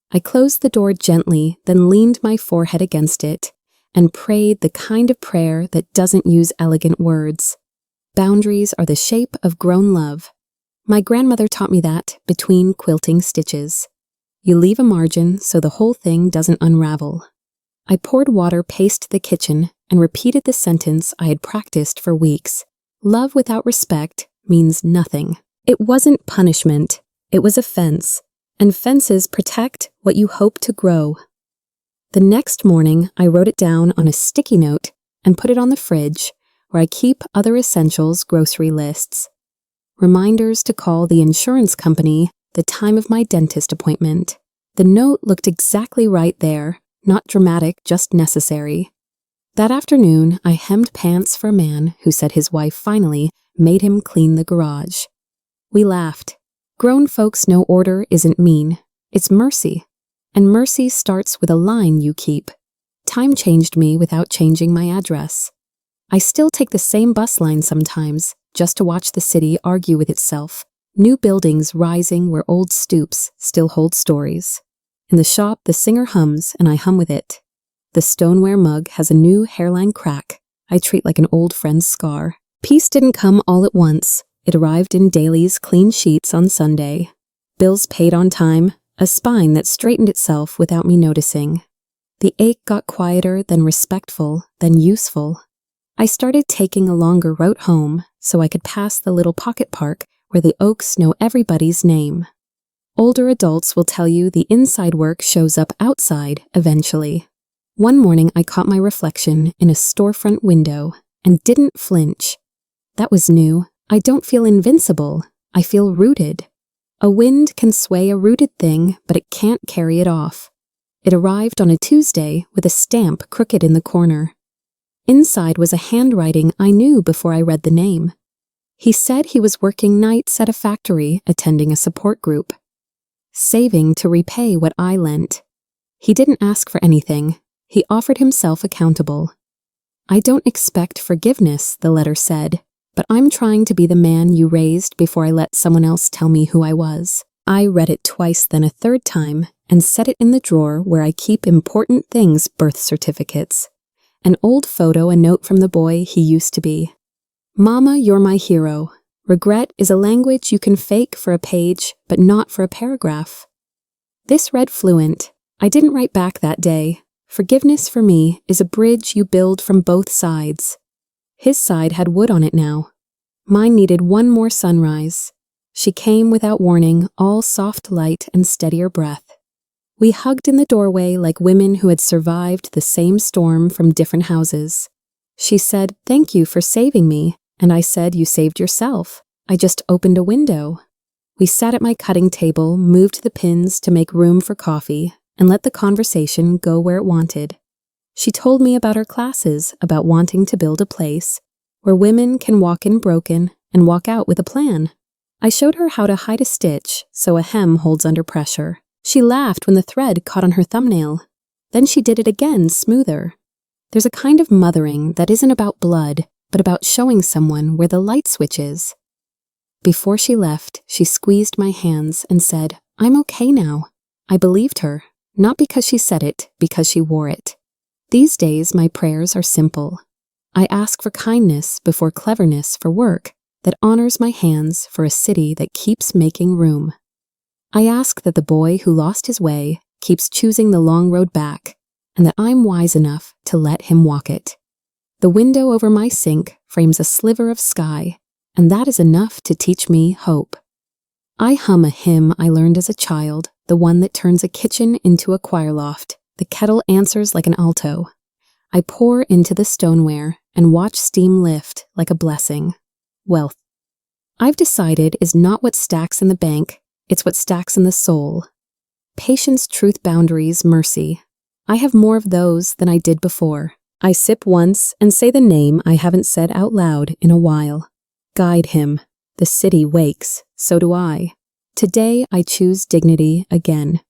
I closed the door gently, then leaned my forehead against it and prayed the kind of prayer that doesn't use elegant words. Boundaries are the shape of grown love. My grandmother taught me that between quilting stitches. You leave a margin so the whole thing doesn't unravel. I poured water, paced the kitchen, and repeated the sentence I had practiced for weeks. Love without respect means nothing. It wasn't punishment. It was a fence. And fences protect what you hope to grow. The next morning, I wrote it down on a sticky note and put it on the fridge, where I keep other essentials grocery lists. Reminders to call the insurance company the time of my dentist appointment. The note looked exactly right there, not dramatic, just necessary. That afternoon, I hemmed pants for a man who said his wife finally made him clean the garage. We laughed. Grown folks know order isn't mean, it's mercy. And mercy starts with a line you keep. Time changed me without changing my address. I still take the same bus line sometimes, just to watch the city argue with itself. New buildings rising where old stoops still hold stories. In the shop, the singer hums, and I hum with it. The stoneware mug has a new hairline crack I treat like an old friend's scar. Peace didn't come all at once. It arrived in Daly's clean sheets on Sunday. Bills paid on time, a spine that straightened itself without me noticing. The ache got quieter, then respectful, then useful. I started taking a longer route home so I could pass the little pocket park where the oaks know everybody's name. Older adults will tell you the inside work shows up outside eventually. One morning I caught my reflection in a storefront window and didn't flinch. That was new. I don't feel invincible. I feel rooted. A wind can sway a rooted thing, but it can't carry it off. It arrived on a Tuesday with a stamp crooked in the corner. Inside was a handwriting I knew before I read the name. He said he was working nights at a factory attending a support group, saving to repay what I lent. He didn't ask for anything. He offered himself accountable. I don't expect forgiveness, the letter said, but I'm trying to be the man you raised before I let someone else tell me who I was. I read it twice, then a third time, and set it in the drawer where I keep important things, birth certificates, an old photo, a note from the boy he used to be. Mama, you're my hero. Regret is a language you can fake for a page, but not for a paragraph. This read fluent. I didn't write back that day. Forgiveness for me is a bridge you build from both sides. His side had wood on it now. Mine needed one more sunrise. She came without warning, all soft light and steadier breath. We hugged in the doorway like women who had survived the same storm from different houses. She said, "Thank you for saving me," and I said, "You saved yourself. I just opened a window." We sat at my cutting table, moved the pins to make room for coffee, and let the conversation go where it wanted. She told me about her classes, about wanting to build a place where women can walk in broken and walk out with a plan. I showed her how to hide a stitch so a hem holds under pressure. She laughed when the thread caught on her thumbnail. Then she did it again, smoother. There's a kind of mothering that isn't about blood, but about showing someone where the light switch is. Before she left, she squeezed my hands and said, "I'm okay now." I believed her, not because she said it, because she wore it. These days, my prayers are simple. I ask for kindness before cleverness for work that honors my hands for a city that keeps making room. I ask that the boy who lost his way keeps choosing the long road back, and that I'm wise enough to let him walk it. The window over my sink frames a sliver of sky, and that is enough to teach me hope. I hum a hymn I learned as a child, the one that turns a kitchen into a choir loft. The kettle answers like an alto. I pour into the stoneware and watch steam lift like a blessing. Wealth, I've decided, is not what stacks in the bank, it's what stacks in the soul. Patience, truth, boundaries, mercy. I have more of those than I did before. I sip once and say the name I haven't said out loud in a while. Guide him. The city wakes, so do I. Today I choose dignity again.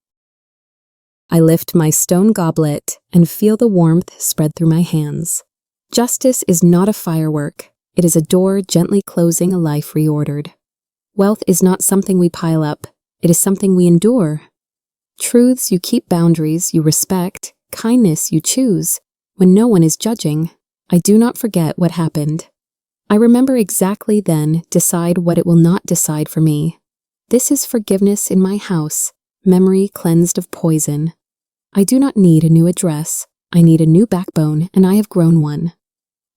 I lift my stone goblet and feel the warmth spread through my hands. Justice is not a firework. It is a door gently closing a life reordered. Wealth is not something we pile up. It is something we endure. Truths you keep, boundaries you respect, kindness you choose. When no one is judging, I do not forget what happened. I remember exactly then, decide what it will not decide for me. This is forgiveness in my house, memory cleansed of poison. I do not need a new address. I need a new backbone, and I have grown one.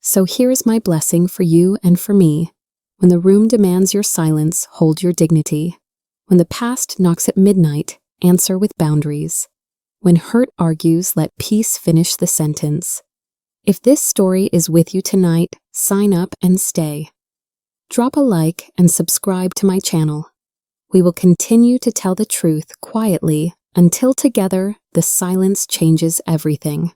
So here is my blessing for you and for me. When the room demands your silence, hold your dignity. When the past knocks at midnight, answer with boundaries. When hurt argues, let peace finish the sentence. If this story is with you tonight, sign up and stay. Drop a like and subscribe to my channel. We will continue to tell the truth quietly until together the silence changes everything.